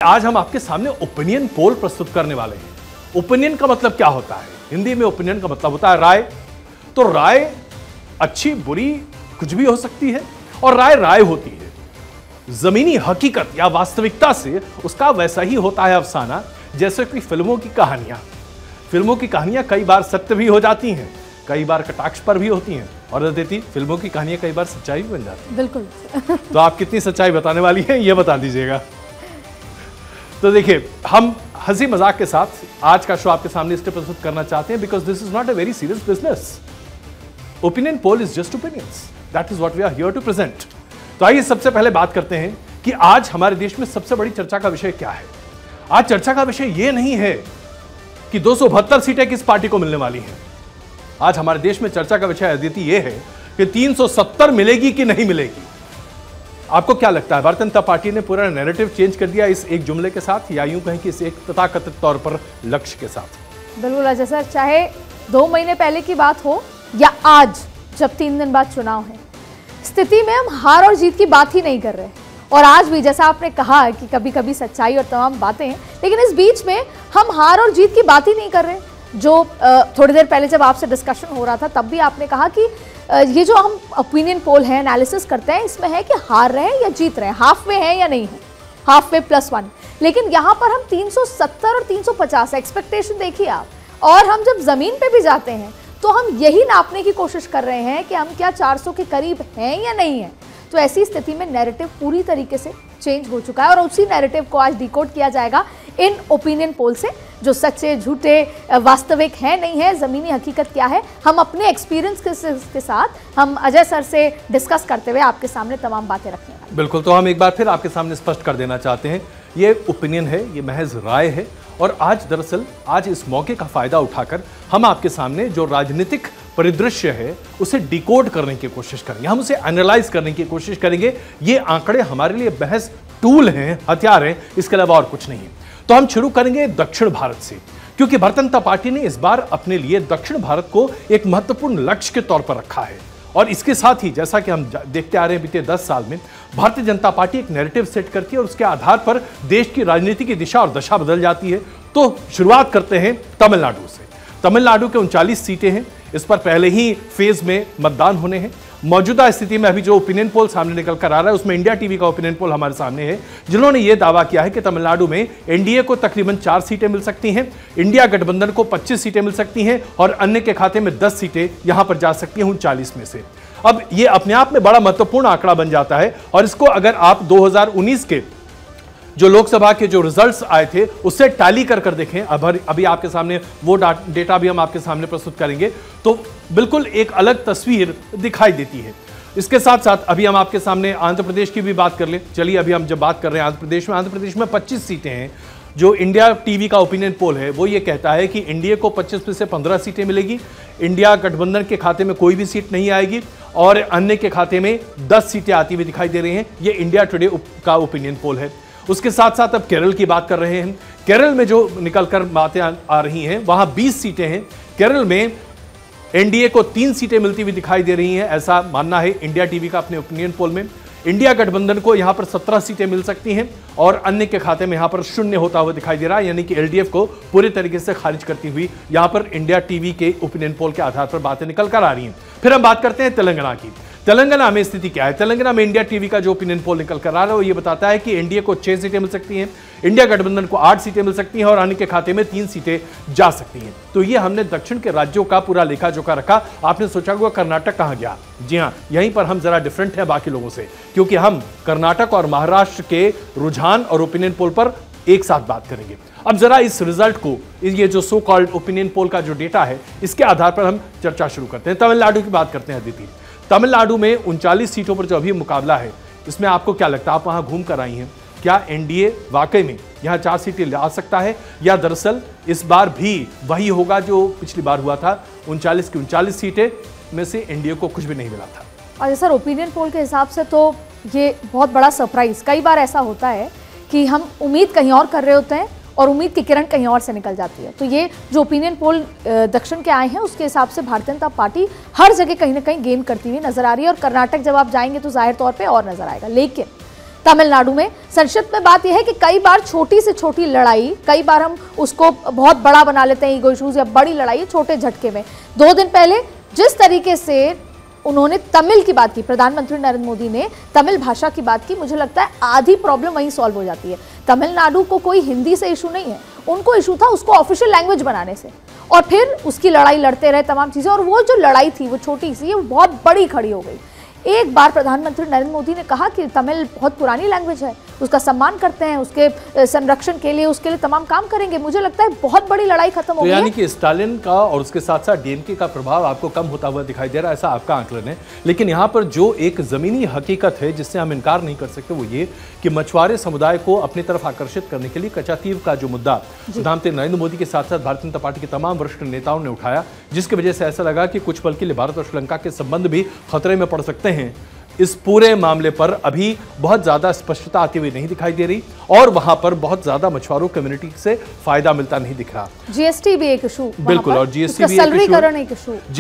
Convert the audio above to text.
आज हम आपके सामने ओपिनियन पोल प्रस्तुत करने वाले हैं। ओपिनियन का मतलब क्या होता है? हिंदी में ओपिनियन का मतलब होता है राय। तो राय अच्छी बुरी कुछ भी हो सकती है और राय राय होती है। जमीनी हकीकत या वास्तविकता से उसका वैसा ही होता है अफसाना, जैसे कि फिल्मों की कहानियां। फिल्मों की कहानियां कई बार सत्य भी हो जाती हैं, कई बार कटाक्ष पर भी होती हैं, और अदिति फिल्मों की कहानियां कई बार सच्चाई भी बन जाती हैं। बिल्कुल। तो आप कितनी सच्चाई बताने वाली हैं ये बता दीजिएगा। तो देखिए, हम हंसी मजाक के साथ आज का शो आपके सामने इसलिए प्रस्तुत करना चाहते हैं because this is not a very serious business. Opinion poll is just opinions, that is what we are here to present. तो आइए सबसे पहले बात करते हैं कि आज हमारे देश में सबसे बड़ी चर्चा का विषय क्या है। आज चर्चा का विषय यह नहीं है कि 272 सीटें किस पार्टी को मिलने वाली हैं। आज हमारे देश में चर्चा का विषय अदिति यह है कि 370 मिलेगी कि नहीं मिलेगी। आपको क्या लगता है, भारतीय जनता पार्टी ने पूरा नैरेटिव चेंज कर दिया इस एक जुमले के साथ, या यूं कहें कि इस एक तथाकथित तौर पर लक्ष्य के साथ? बिल्कुल अजय सर, चाहे 2 महीने पहले की बात हो या आज जब 3 दिन बाद चुनाव है, स्थिति में हम हार और जीत की बात ही नहीं कर रहे। और आज भी जैसा आपने कहा कि कभी कभी सच्चाई और तमाम बातें हैं, लेकिन इस बीच में हम हार और जीत की बात ही नहीं कर रहे। जो थोड़ी देर पहले जब आपसे डिस्कशन हो रहा था तब भी आपने कहा कि ये जो हम ओपिनियन पोल है, एनालिसिस करते हैं, इसमें है कि हार रहे हैं या जीत रहे हैं, हाफ वे है या नहीं है, हाफ वे +1। लेकिन यहाँ पर हम 370 और 350 एक्सपेक्टेशन देखिए आप, और हम जब जमीन पे भी जाते हैं तो हम यही नापने की कोशिश कर रहे हैं कि हम क्या 400 के करीब हैं या नहीं है। तो ऐसी स्थिति में नैरेटिव पूरी तरीके से चेंज हो चुका है और उसी नैरेटिव को आज डिकोड किया जाएगा इन ओपिनियन पोल से, जो सच्चे झूठे वास्तविक है नहीं है, ज़मीनी हकीकत क्या है। हम अपने एक्सपीरियंस के साथ हम अजय सर से डिस्कस करते हुए आपके सामने तमाम बातें रखने वाले। बिल्कुल, तो हम एक बार फिर आपके सामने स्पष्ट कर देना चाहते हैं, ये ओपिनियन है, ये महज राय है। और आज इस मौके का फायदा उठाकर हम आपके सामने जो राजनीतिक परिदृश्य है उसे डिकोड करने की कोशिश करेंगे, हम उसे एनालाइज करने की कोशिश करेंगे। ये आंकड़े हमारे लिए महज टूल हैं, हथियार हैं, इसके अलावा और कुछ नहीं है। तो हम शुरू करेंगे दक्षिण भारत से, क्योंकि भारतीय जनता पार्टी ने इस बार अपने लिए दक्षिण भारत को एक महत्वपूर्ण लक्ष्य के तौर पर रखा है। और इसके साथ ही जैसा कि हम देखते आ रहे हैं बीते 10 साल में, भारतीय जनता पार्टी एक नैरेटिव सेट करती है और उसके आधार पर देश की राजनीति की दिशा और दशा बदल जाती है। तो शुरुआत करते हैं तमिलनाडु से। तमिलनाडु के 39 सीटें हैं, इस पर पहले ही फेज में मतदान होने हैं। मौजूदा स्थिति में अभी जो ओपिनियन पोल सामने निकल कर आ रहा है उसमें इंडिया टीवी का ओपिनियन पोल हमारे सामने है, जिन्होंने यह दावा किया है कि तमिलनाडु में एनडीए को तकरीबन 4 सीटें मिल सकती हैं, इंडिया गठबंधन को 25 सीटें मिल सकती हैं और अन्य के खाते में 10 सीटें यहां पर जा सकती हैं 39 में से। अब यह अपने आप में बड़ा महत्वपूर्ण आंकड़ा बन जाता है और इसको अगर आप 2019 के जो लोकसभा के जो रिजल्ट्स आए थे उससे टैली कर देखें, अभी आपके सामने वो डेटा भी हम आपके सामने प्रस्तुत करेंगे, तो बिल्कुल एक अलग तस्वीर दिखाई देती है। इसके साथ साथ अभी हम आपके सामने आंध्र प्रदेश की भी बात कर लें। चलिए, अभी हम जब बात कर रहे हैं आंध्र प्रदेश में 25 सीटें हैं। जो इंडिया टीवी का ओपिनियन पोल है वो ये कहता है कि एनडीए को 25 में से 15 सीटें मिलेगी, इंडिया गठबंधन के खाते में कोई भी सीट नहीं आएगी और अन्य के खाते में 10 सीटें आती हुई दिखाई दे रही हैं। ये इंडिया टुडे का ओपिनियन पोल है। उसके साथ साथ अब केरल की बात कर रहे हैं। केरल में जो निकलकर बातें आ रही हैं वहां 20 सीटें हैं। केरल में एनडीए को 3 सीटें मिलती हुई दिखाई दे रही हैं, ऐसा मानना है इंडिया टीवी का अपने ओपिनियन पोल में। इंडिया गठबंधन को यहां पर 17 सीटें मिल सकती हैं और अन्य के खाते में यहां पर 0 होता हुआ दिखाई दे रहा है, यानी कि एलडीएफ को पूरी तरीके से खारिज करती हुई यहां पर इंडिया टीवी के ओपिनियन पोल के आधार पर बातें निकल कर आ रही हैं। फिर हम बात करते हैं तेलंगाना की। तेलंगाना में स्थिति क्या है? तेलंगाना में इंडिया टीवी का जो ओपिनियन पोल निकल कर आ रहा है वो ये बताता है कि एनडीए को 6 सीटें मिल सकती हैं, इंडिया गठबंधन को 8 सीटें मिल सकती हैं और अन्य के खाते में 3 सीटें जा सकती हैं। तो ये हमने दक्षिण के राज्यों का पूरा लेखा जोखा रखा। आपने सोचा होगा कर्नाटक कहां गया? जी हां, यहीं पर हम जरा डिफरेंट है बाकी लोगों से, क्योंकि हम कर्नाटक और महाराष्ट्र के रुझान और ओपिनियन पोल पर एक साथ बात करेंगे। अब जरा इस रिजल्ट को, ये जो सो कॉल्ड ओपिनियन पोल का जो डेटा है, इसके आधार पर हम चर्चा शुरू करते हैं। तमिलनाडु की बात करते हैं अदिति। तमिलनाडु में 39 सीटों पर जो अभी मुकाबला है, इसमें आपको क्या लगता है? आप वहां घूम कर आई हैं, क्या एनडीए वाकई में यहां 4 सीटें ला सकता है या दरअसल इस बार भी वही होगा जो पिछली बार हुआ था, 39 की 39 सीटें में से एनडीए को कुछ भी नहीं मिला था? और सर, ओपिनियन पोल के हिसाब से तो ये बहुत बड़ा सरप्राइज। कई बार ऐसा होता है कि हम उम्मीद कहीं और कर रहे होते हैं और उम्मीद की किरण कहीं और से निकल जाती है। तो ये जो ओपिनियन पोल दक्षिण के आए हैं उसके हिसाब से भारतीय जनता पार्टी हर जगह कहीं ना कहीं गेन करती हुई नजर आ रही है और कर्नाटक जब आप जाएंगे तो जाहिर तौर पे और नजर आएगा। लेकिन तमिलनाडु में संसद में बात यह है कि कई बार छोटी से छोटी लड़ाई, कई बार हम उसको बहुत बड़ा बना लेते हैं, ईगो इश्यूज या बड़ी लड़ाई छोटे झटके में। 2 दिन पहले जिस तरीके से उन्होंने तमिल की बात की, प्रधानमंत्री नरेंद्र मोदी ने तमिल भाषा की बात की, मुझे लगता है आधी प्रॉब्लम वहीं सॉल्व हो जाती है। तमिलनाडु को कोई हिंदी से इशू नहीं है, उनको इशू था उसको ऑफिशियल लैंग्वेज बनाने से, और फिर उसकी लड़ाई लड़ते रहे तमाम चीजें, और वो जो लड़ाई थी वो छोटी सी, वो बहुत बड़ी खड़ी हो गई। एक बार प्रधानमंत्री नरेंद्र मोदी ने कहा कि तमिल बहुत पुरानी लैंग्वेज है, उसका सम्मान करते हैं, उसके संरक्षण के लिए, उसके लिए तमाम काम करेंगे। मुझे लगता है बहुत बड़ी लड़ाई खत्म हो गई है। यानी कि स्टालिन का और उसके साथ साथ डीएमके का प्रभाव आपको कम होता हुआ दिखाई दे रहा है, ऐसा आपका आंकलन है। लेकिन यहाँ पर जो एक जमीनी हकीकत है जिससे हम इनकार नहीं कर सकते, वो ये कि मछुआरे समुदाय को अपनी तरफ आकर्षित करने के लिए कचातीव का जो मुद्दा प्रधानमंत्री नरेंद्र मोदी के साथ साथ भारतीय जनता पार्टी के तमाम वरिष्ठ नेताओं ने उठाया, जिसकी वजह से ऐसा लगा कि कुछ पल के लिए भारत और श्रीलंका के संबंध भी खतरे में पड़ सकते हैं। इस पूरे मामले पर अभी बहुत ज्यादा स्पष्टता आती हुई नहीं दिखाई दे रही, और वहां पर बहुत ज्यादा मछुआरों कम्युनिटी से फायदा मिलता नहीं दिख रहा। जीएसटी भी एक इशू, बिल्कुल, और जीएसटी भी एक इशू।